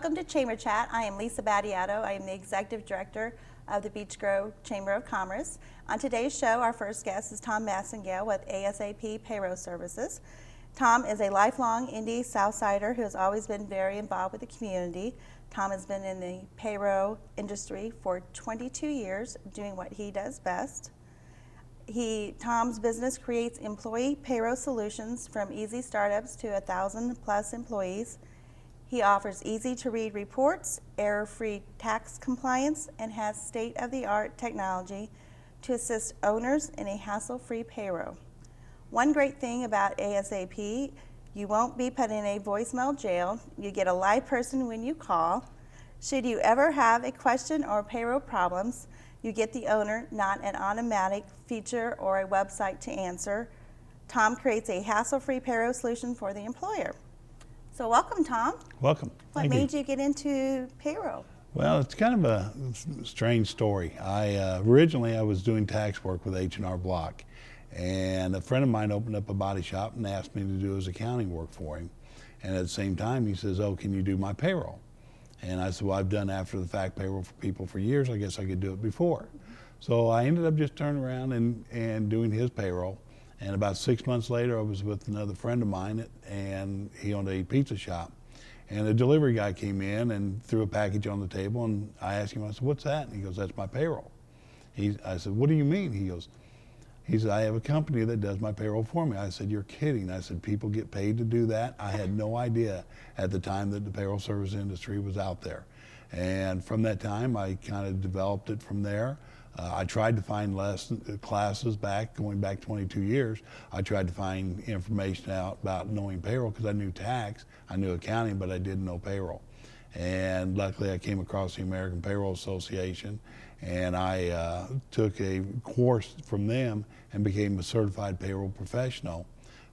Welcome to Chamber Chat. I am Lisa Battiato. I am the Executive Director of the Beech Grove Chamber of Commerce. On today's show, our first guest is Tom Masengale with ASAP Payroll Services. Tom is a lifelong Indy Southsider who has always been very involved with the community. Tom has been in the payroll industry for 22 years, doing what he does best. Tom's business creates employee payroll solutions from easy startups to 1,000 plus employees. He offers easy-to-read reports, error-free tax compliance, and has state-of-the-art technology to assist owners in a hassle-free payroll. One great thing about ASAP, you won't be put in a voicemail jail. You get a live person when you call. Should you ever have a question or payroll problems, you get the owner, not an automatic feature or a website to answer. Tom creates a hassle-free payroll solution for the employer. So welcome, Tom. Welcome. What made you get into payroll? Well, it's kind of a strange story. Originally I was doing tax work with H&R Block, and a friend of mine opened up a body shop and asked me to do his accounting work for him. And at the same time, he says, "Oh, can you do my payroll?" And I said, "Well, I've done after the fact payroll for people for years. I guess I could do it before." So I ended up just turning around and doing his payroll. And about 6 months later, I was with another friend of mine, and he owned a pizza shop. And the delivery guy came in and threw a package on the table, and I asked him, I said, "What's that?" And he goes, "That's my payroll." I said, "What do you mean?" He said, "I have a company that does my payroll for me." I said, "You're kidding." I said, "People get paid to do that?" I had no idea at the time that the payroll service industry was out there. And from that time, I kind of developed it from there. I tried to find classes going back 22 years. I tried to find information out about knowing payroll because I knew tax, I knew accounting, but I didn't know payroll. And luckily I came across the American Payroll Association, and I took a course from them and became a certified payroll professional.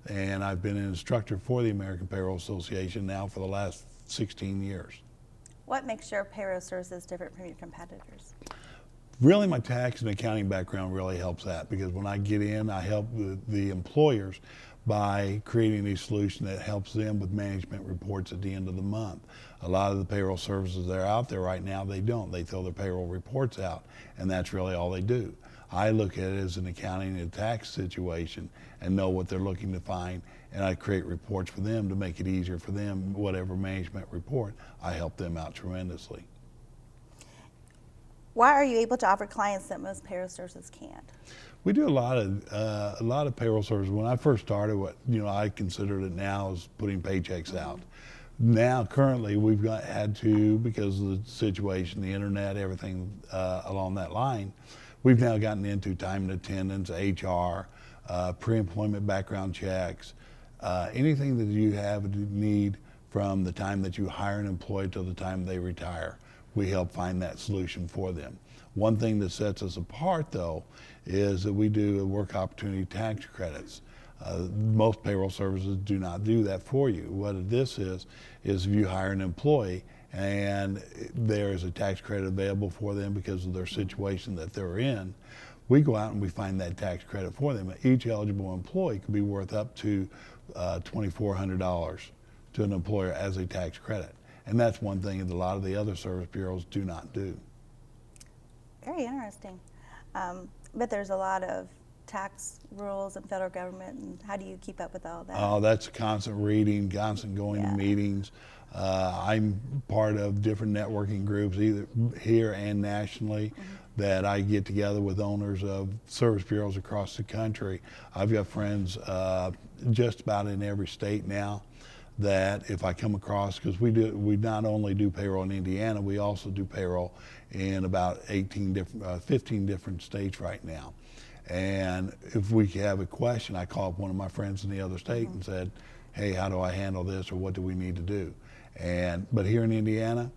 And I've been an instructor for the American Payroll Association now for the last 16 years. What makes your payroll services different from your competitors? Really, my tax and accounting background really helps that, because when I get in, I help the employers by creating a solution that helps them with management reports at the end of the month. A lot of the payroll services that are out there right now, they don't. They throw their payroll reports out, and that's really all they do. I look at it as an accounting and tax situation and know what they're looking to find, and I create reports for them to make it easier for them. Whatever management report, I help them out tremendously. Why are you able to offer clients that most payroll services can't? We do a lot of payroll services. When I first started, I considered it now as putting paychecks out. Now, currently, we've had to, because of the situation, the internet, everything along that line, we've now gotten into time and attendance, HR, pre-employment background checks, anything that you need from the time that you hire an employee till the time they retire. We help find that solution for them. One thing that sets us apart, though, is that we do work opportunity tax credits. Most payroll services do not do that for you. What this is if you hire an employee and there is a tax credit available for them because of their situation that they're in, we go out and we find that tax credit for them. Each eligible employee could be worth up to $2,400 to an employer as a tax credit. And that's one thing that a lot of the other service bureaus do not do. Very interesting. But there's a lot of tax rules and federal government, and how do you keep up with all that? Oh, that's constant reading, constant going to meetings. I'm part of different networking groups, either here and nationally, that I get together with owners of service bureaus across the country. I've got friends just about in every state now, that if I come across, because we not only do payroll in Indiana, we also do payroll in about 15 different states right now. And if we have a question, I call up one of my friends in the other state and said, "Hey, how do I handle this, or what do we need to do?" But here in Indiana,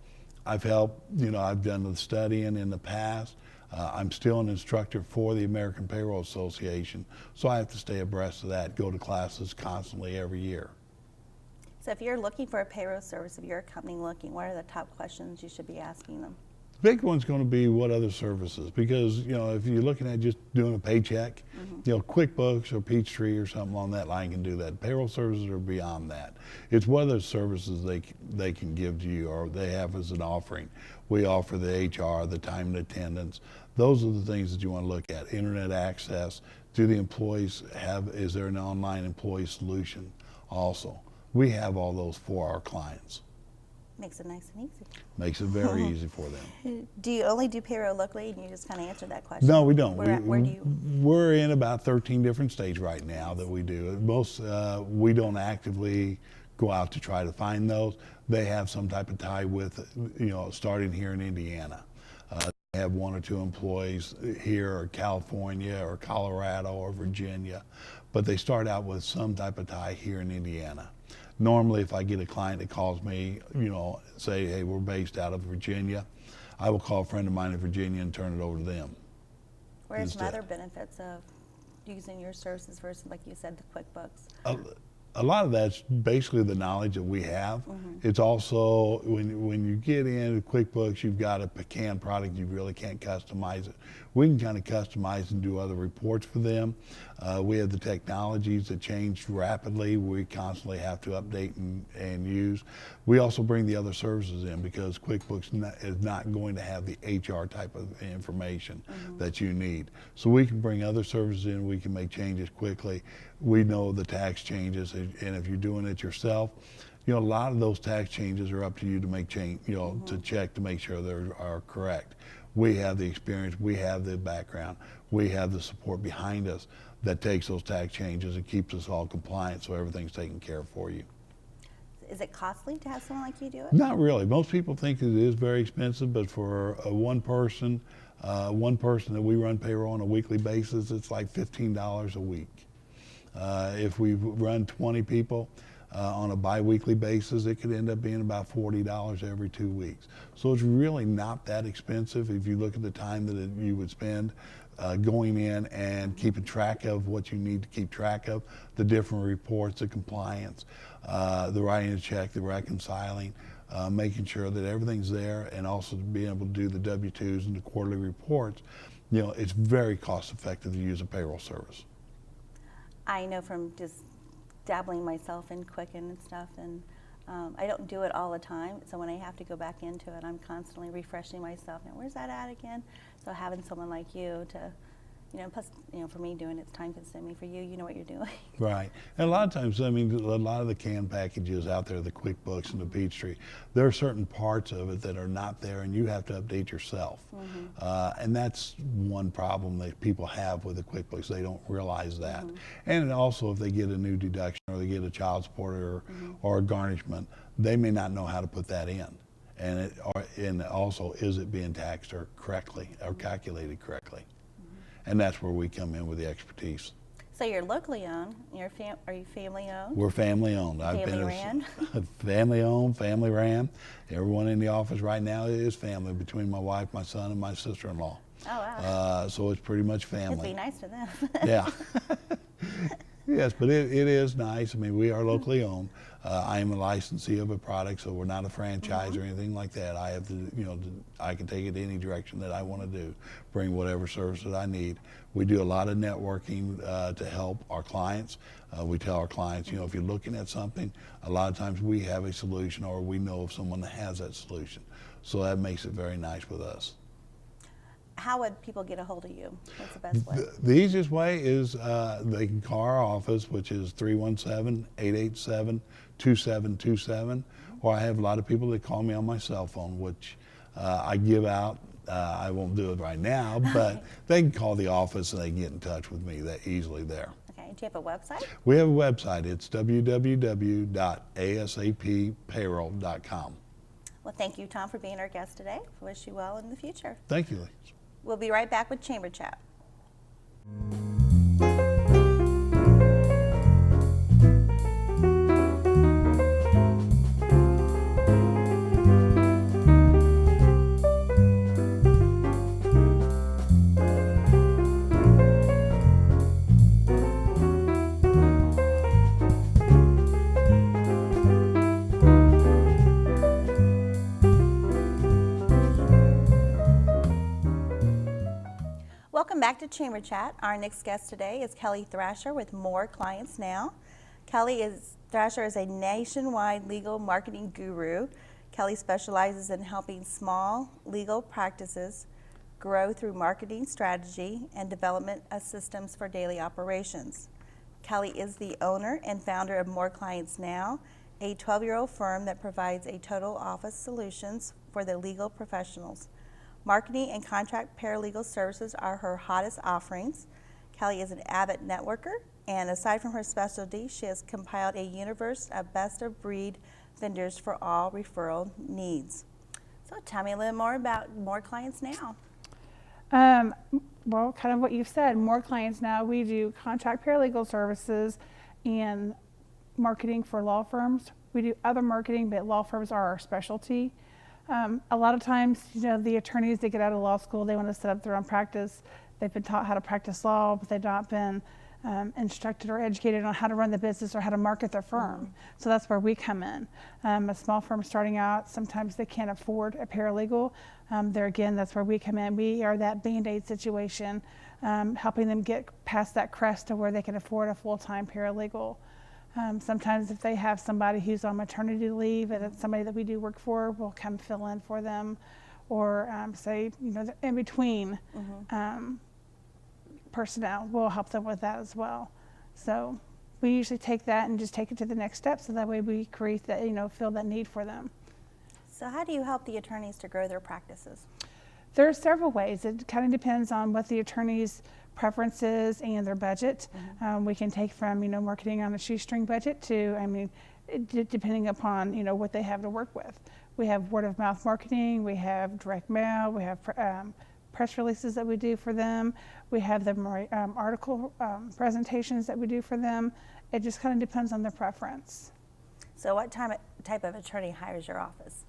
I've helped, I've done the studying in the past. I'm still an instructor for the American Payroll Association, so I have to stay abreast of that, go to classes constantly every year. So if you're looking for a payroll service, if you're a company looking, what are the top questions you should be asking them? Big one's going to be what other services, because if you're looking at just doing a paycheck, QuickBooks or Peachtree or something on that line can do that. Payroll services are beyond that. It's what other services they can give to you or they have as an offering. We offer the HR, the time and attendance. Those are the things that you want to look at. Internet access. Do the employees is there an online employee solution also? We have all those for our clients. Makes it nice and easy. Makes it very easy for them. Do you only do payroll locally? And you just kind of answered that question. No, we don't. Where do you? We're in about 13 different states right now that we do. Most we don't actively go out to try to find those. They have some type of tie with, starting here in Indiana. They have one or two employees here, or California, or Colorado, or Virginia, but they start out with some type of tie here in Indiana. Normally, if I get a client that calls me, say, hey, we're based out of Virginia, I will call a friend of mine in Virginia and turn it over to them. What are some other benefits of using your services versus, like you said, the QuickBooks? A lot of that's basically the knowledge that we have. It's also when you get into QuickBooks, you've got a canned product, you really can't customize it. We can kind of customize and do other reports for them. We have the technologies that change rapidly. We constantly have to update and use. We also bring the other services in because QuickBooks is not going to have the HR type of information that you need. So we can bring other services in, we can make changes quickly. We know the tax changes, and if you're doing it yourself, a lot of those tax changes are up to you to make change, to check to make sure they are correct. We have the experience, we have the background, we have the support behind us that takes those tax changes and keeps us all compliant so everything's taken care of for you. Is it costly to have someone like you do it? Not really. Most people think it is very expensive, but for one person that we run payroll on a weekly basis, it's like $15 a week. If we run 20 people on a bi-weekly basis, it could end up being about $40 every 2 weeks. So it's really not that expensive if you look at the time that you would spend going in and keeping track of what you need to keep track of, the different reports, the compliance, the writing a check, the reconciling, making sure that everything's there, and also being able to do the W-2s and the quarterly reports. It's very cost effective to use a payroll service. I know from just dabbling myself in Quicken and stuff, and I don't do it all the time, so when I have to go back into it, I'm constantly refreshing myself. Now, where's that at again? So having someone like you to, plus, for me doing it's time consuming. For you, you know what you're doing. Right. And a lot of times, a lot of the canned packages out there, the QuickBooks and the Peachtree, there are certain parts of it that are not there, and you have to update yourself. And that's one problem that people have with the QuickBooks. They don't realize that. And also, if they get a new deduction or they get a child support or a garnishment, they may not know how to put that in. And also, is it being taxed or correctly or calculated correctly? And that's where we come in with the expertise. So you're locally owned. Are you family owned? We're family owned. Family ran? Family owned, family ran. Everyone in the office right now is family, between my wife, my son, and my sister-in-law. Oh, wow. So it's pretty much family. It'd be nice to them. Yeah. Yes, but it is nice. We are locally owned. I am a licensee of a product, so we're not a franchise or anything like that. I have I can take it any direction that I want to do, bring whatever service that I need. We do a lot of networking to help our clients. We tell our clients, if you're looking at something, a lot of times we have a solution or we know of someone that has that solution. So that makes it very nice with us. How would people get a hold of you? What's the best way? The easiest way is they can call our office, which is 317-887-2727, or I have a lot of people that call me on my cell phone, which I give out. I won't do it right now, but they can call the office and they can get in touch with me that easily there. Okay. Do you have a website? We have a website. It's www.asappayroll.com. Well, thank you, Tom, for being our guest today. I wish you well in the future. Thank you, Lisa. We'll be right back with Chamber Chat. Welcome back to Chamber Chat. Our next guest today is Kelly Thrasher with More Clients Now. Thrasher is a nationwide legal marketing guru. Kelly specializes in helping small legal practices grow through marketing strategy and development of systems for daily operations. Kelly is the owner and founder of More Clients Now, a 12-year-old firm that provides a total office solutions for the legal professionals. Marketing and contract paralegal services are her hottest offerings. Kelly is an avid networker, and aside from her specialty, she has compiled a universe of best-of-breed vendors for all referral needs. So tell me a little more about More Clients Now. Well, kind of what you've said, More Clients Now, we do contract paralegal services and marketing for law firms. We do other marketing, but law firms are our specialty. A lot of times, the attorneys that get out of law school, they want to set up their own practice. They've been taught how to practice law, but they've not been instructed or educated on how to run the business or how to market their firm. So that's where we come in. A small firm starting out, sometimes they can't afford a paralegal. That's where we come in. We are that Band-Aid situation, helping them get past that crest to where they can afford a full-time paralegal. Sometimes if they have somebody who's on maternity leave and it's somebody that we do work for, we'll come fill in for them, or in between personnel, we'll help them with that as well. So we usually take that and just take it to the next step, so that way we create that, fill that need for them. So how do you help the attorneys to grow their practices? There are several ways. It kind of depends on what the attorney's preferences and their budget. We can take from, marketing on a shoestring budget to, depending upon, what they have to work with. We have word of mouth marketing, we have direct mail, we have press releases that we do for them. We have the article presentations that we do for them. It just kind of depends on their preference. So what type of attorney hires your office?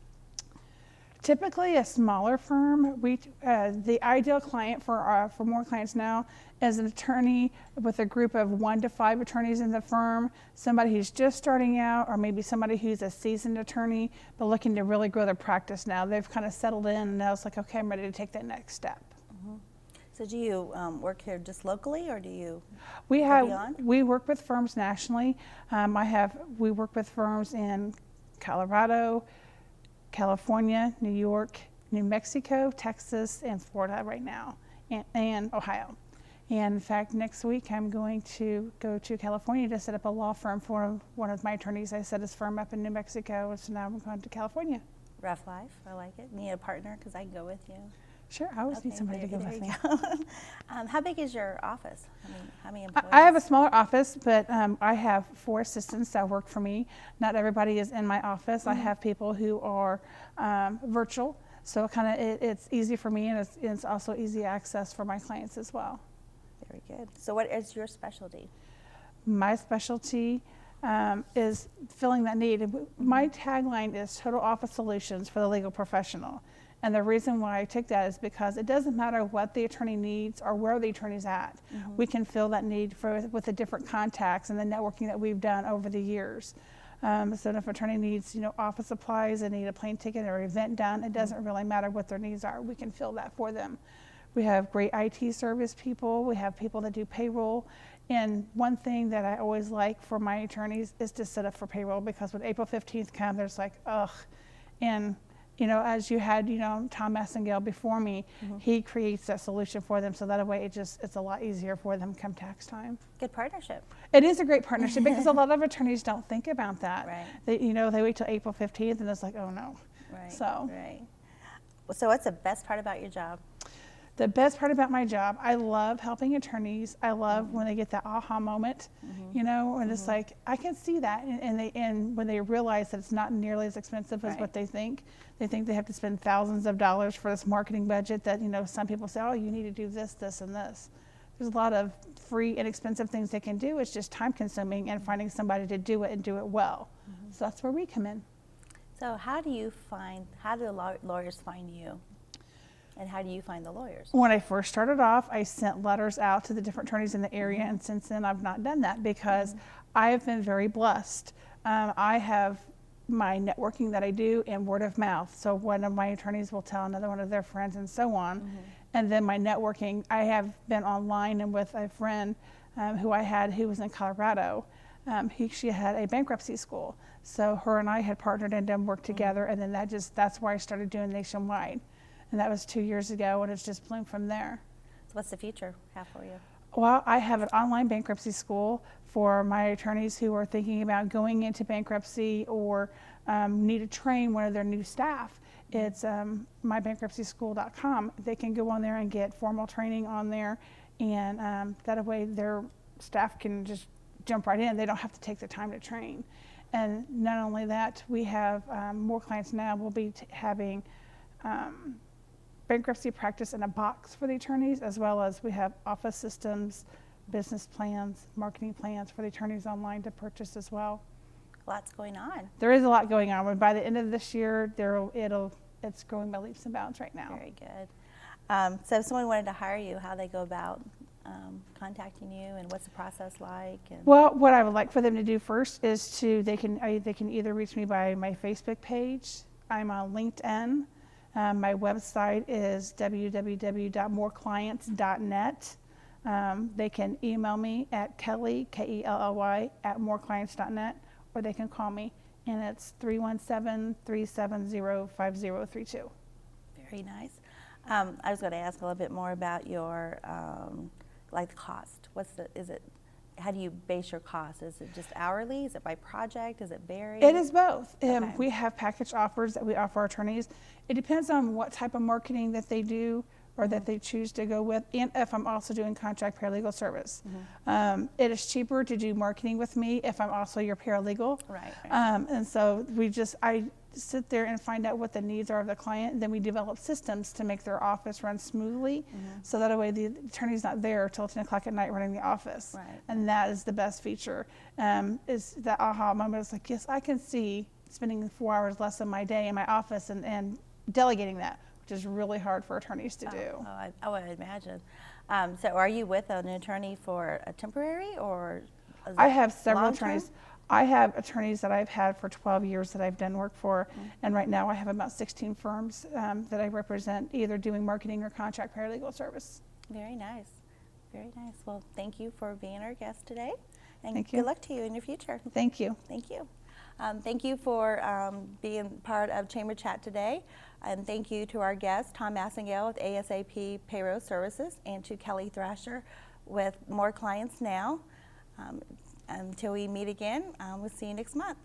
Typically a smaller firm. The ideal client for More Clients Now is an attorney with a group of 1 to 5 attorneys in the firm, somebody who's just starting out, or maybe somebody who's a seasoned attorney but looking to really grow their practice now. They've kind of settled in and now it's like, okay, I'm ready to take that next step. So do you work here just locally, or do you We go beyond? We work with firms nationally. We work with firms in Colorado, California, New York, New Mexico, Texas, and Florida right now, and Ohio. And in fact, next week I'm going to go to California to set up a law firm for one of my attorneys. I set his firm up in New Mexico, so now I'm going to California. Rough life, I like it. Need a partner, because I can go with you. Sure, I always need somebody to go with me. How big is your office? How many employees? I have a smaller office, but I have 4 assistants that work for me. Not everybody is in my office. I have people who are virtual, so it's easy for me, and it's also easy access for my clients as well. Very good. So what is your specialty? My specialty is filling that need. My tagline is Total Office Solutions for the Legal Professional. And the reason why I took that is because it doesn't matter what the attorney needs or where the attorney's at. We can fill that need with the different contacts and the networking that we've done over the years. So if an attorney needs, office supplies, they need a plane ticket or event done, it doesn't really matter what their needs are. We can fill that for them. We have great IT service people. We have people that do payroll. And one thing that I always like for my attorneys is to set up for payroll, because when April 15th comes, there's like, ugh. And as you had, Tom Masengale before me, he creates that solution for them, so that way it's a lot easier for them come tax time. Good partnership. It is a great partnership, because a lot of attorneys don't think about that. Right. They wait till April 15th and it's like, oh no. Right. Right. So what's the best part about your job? The best part about my job, I love helping attorneys. I love when they get that aha moment, and it's like, I can see that. And when they realize that it's not nearly as expensive as what they think they have to spend thousands of dollars for this marketing budget that, some people say, oh, you need to do this, this, and this. There's a lot of free, inexpensive things they can do. It's just time consuming and finding somebody to do it and do it well. So that's where we come in. So how do lawyers find you? And how do you find the lawyers? When I first started off, I sent letters out to the different attorneys in the area, and since then I've not done that, because I have been very blessed. I have my networking that I do and word of mouth. So one of my attorneys will tell another one of their friends and so on. And then my networking, I have been online and with a friend who I had who was in Colorado. She had a bankruptcy school. So her and I had partnered and done work together, and then that's where I started doing nationwide. And that was 2 years ago, and it's just bloomed from there. So what's the future have for you? Well, I have an online bankruptcy school for my attorneys who are thinking about going into bankruptcy or need to train one of their new staff. It's mybankruptcyschool.com. They can go on there and get formal training on there, and that way their staff can just jump right in. They don't have to take the time to train. And not only that, we have more clients now. We'll be having bankruptcy practice in a box for the attorneys, as well as we have office systems, business plans, marketing plans for the attorneys online to purchase as well. Lots going on. There is a lot going on, but by the end of this year, it's growing by leaps and bounds right now. Very good. So if someone wanted to hire you, how they go about contacting you, and what's the process like? And Well, what I would like for them to do first is they can either reach me by my Facebook page. I'm on LinkedIn. My website is www.moreclients.net. They can email me at Kelly, Kelly, at moreclients.net, or they can call me, and it's 317-370-5032. Very nice. I was going to ask a little bit more about your like the cost. How do you base your cost? Is it just hourly? Is it by project? Is it vary? It is both. Okay. We have package offers that we offer our attorneys. It depends on what type of marketing that they do or that they choose to go with, and if I'm also doing contract paralegal service. It is cheaper to do marketing with me if I'm also your paralegal. Right. And so I sit there and find out what the needs are of the client, and then we develop systems to make their office run smoothly, so that way the attorney's not there till 10 o'clock at night running the office. Right. And that is the best feature, is that aha moment. It's like, yes, I can see spending 4 hours less of my day in my office and delegating that, which is really hard for attorneys to do. I would imagine. So are you with an attorney for a temporary, or is I it have several long-term? attorneys. I have attorneys that I've had for 12 years that I've done work for, and right now I have about 16 firms that I represent, either doing marketing or contract paralegal service. Very nice. Very nice. Well, thank you for being our guest today, and Thank you. good luck to you in your future. Thank you. Thank you. Thank you for being part of Chamber Chat today, and thank you to our guest, Tom Masengale with ASAP Payroll Services, and to Kelly Thrasher with More Clients Now. Until we meet again, we'll see you next month.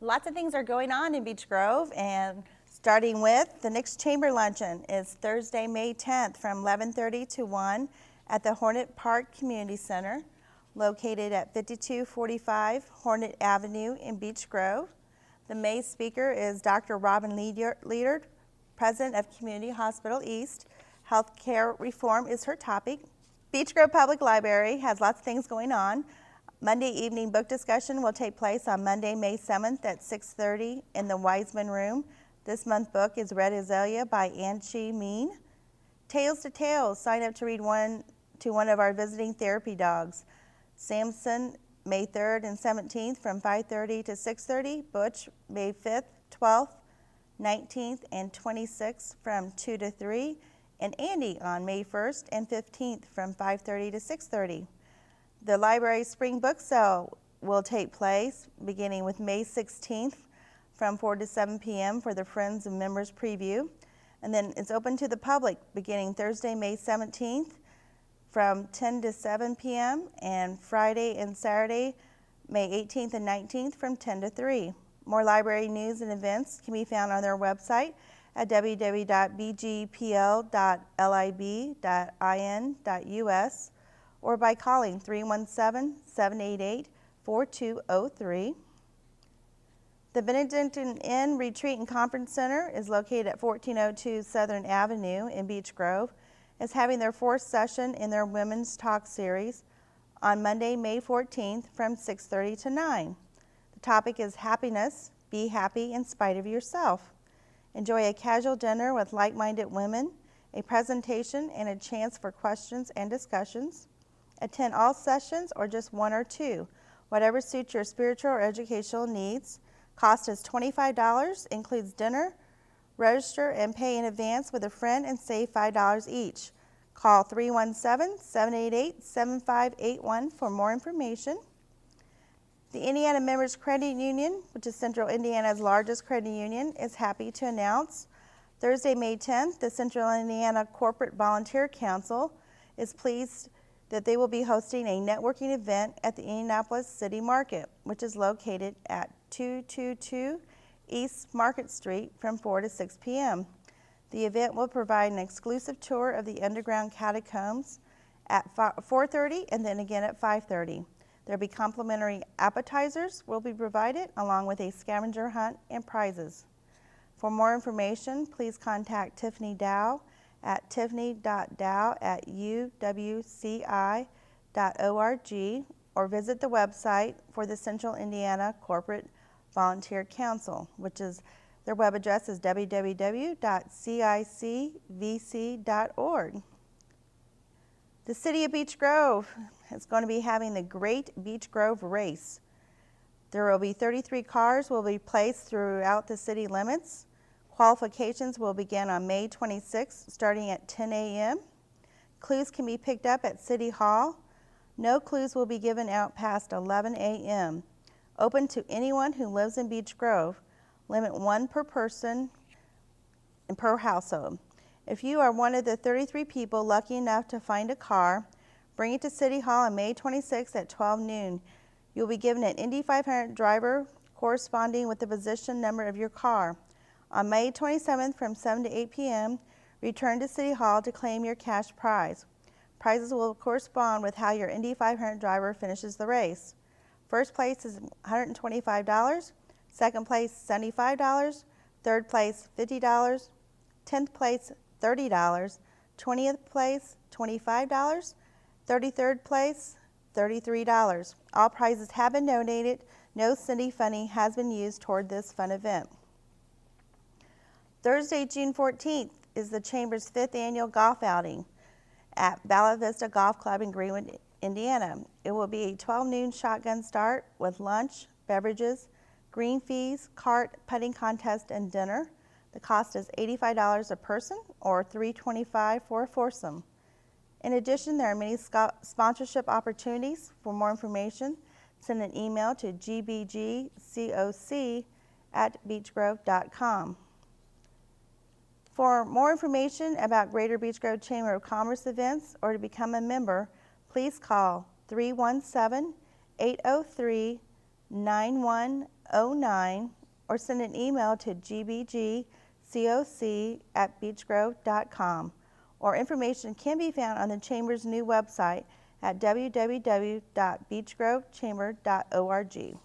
Lots of things are going on in Beech Grove, and starting with the next Chamber Luncheon is Thursday, May 10th from 11:30 to 1 at the Hornet Park Community Center, located at 5245 Hornet Avenue in Beech Grove. The May speaker is Dr. Robin Leadard, President of Community Hospital East. Healthcare reform is her topic. Beech Grove Public Library has lots of things going on. Monday evening book discussion will take place on Monday, May 7th at 6:30 in the Wiseman Room. This month's book is Red Azalea by Angie Mean. Tales to Tales, sign up to read one of our visiting therapy dogs. Samson, May 3rd and 17th from 5:30 to 6:30. Butch, May 5th, 12th, 19th, and 26th from 2 to 3. And Andy on May 1st and 15th from 5:30 to 6:30. The library spring book sale will take place beginning with May 16th from 4 to 7 p.m. for the Friends and Members preview. And then it's open to the public beginning Thursday, May 17th from 10 to 7 p.m. and Friday and Saturday, May 18th and 19th from 10 to 3. More library news and events can be found on their website at www.bgpl.lib.in.us or by calling 317-788-4203. The Benedictine Inn Retreat and Conference Center is located at 1402 Southern Avenue in Beech Grove. Is having their fourth session in their Women's Talk series on Monday, May 14th from 6:30 to 9. The topic is happiness. Be happy in spite of yourself. Enjoy a casual dinner with like-minded women, a presentation, and a chance for questions and discussions. Attend all sessions or just one or two, whatever suits your spiritual or educational needs. Cost is $25, includes dinner. Register and pay in advance with a friend and save $5 each. Call 317-788-7581 for more information. The Indiana Members Credit Union, which is Central Indiana's largest credit union, is happy to announce Thursday, May 10th, the Central Indiana Corporate Volunteer Council is pleased that they will be hosting a networking event at the Indianapolis City Market, which is located at 222 East Market Street from 4 to 6 p.m. The event will provide an exclusive tour of the underground catacombs at 4:30 and then again at 5:30. There will be complimentary appetizers will be provided along with a scavenger hunt and prizes. For more information, please contact Tiffany Dow at tiffany.dow@uwci.org or visit the website for the Central Indiana Corporate Volunteer Council, which is their web address is www.cicvc.org. The City of Beech Grove is going to be having the Great Beech Grove Race. There will be 33 cars will be placed throughout the city limits. Qualifications will begin on May 26th, starting at 10 a.m. Clues can be picked up at City Hall. No clues will be given out past 11 a.m. Open to anyone who lives in Beech Grove. Limit one per person and per household. If you are one of the 33 people lucky enough to find a car, bring it to City Hall on May 26th at 12 noon. You'll be given an Indy 500 driver corresponding with the position number of your car. On May 27th from 7 to 8 p.m., return to City Hall to claim your cash prize. Prizes will correspond with how your Indy 500 driver finishes the race. First place is $125, second place $75, third place $50, 10th place $30, 20th place $25, 33rd place $33. All prizes have been donated. No city funding has been used toward this fun event. Thursday, June 14th is the Chamber's 5th annual golf outing at Bella Vista Golf Club in Greenwood, Indiana. It will be a 12 noon shotgun start with lunch, beverages, green fees, cart, putting contest, and dinner. The cost is $85 a person or $325 for a foursome. In addition, there are many sponsorship opportunities. For more information, send an email to gbgcoc@beechgrove.com. For more information about Greater Beech Grove Chamber of Commerce events or to become a member, please call 317-803-9109 or send an email to gbgcoc@beechgrove.com. Or information can be found on the Chamber's new website at www.beechgrovechamber.org.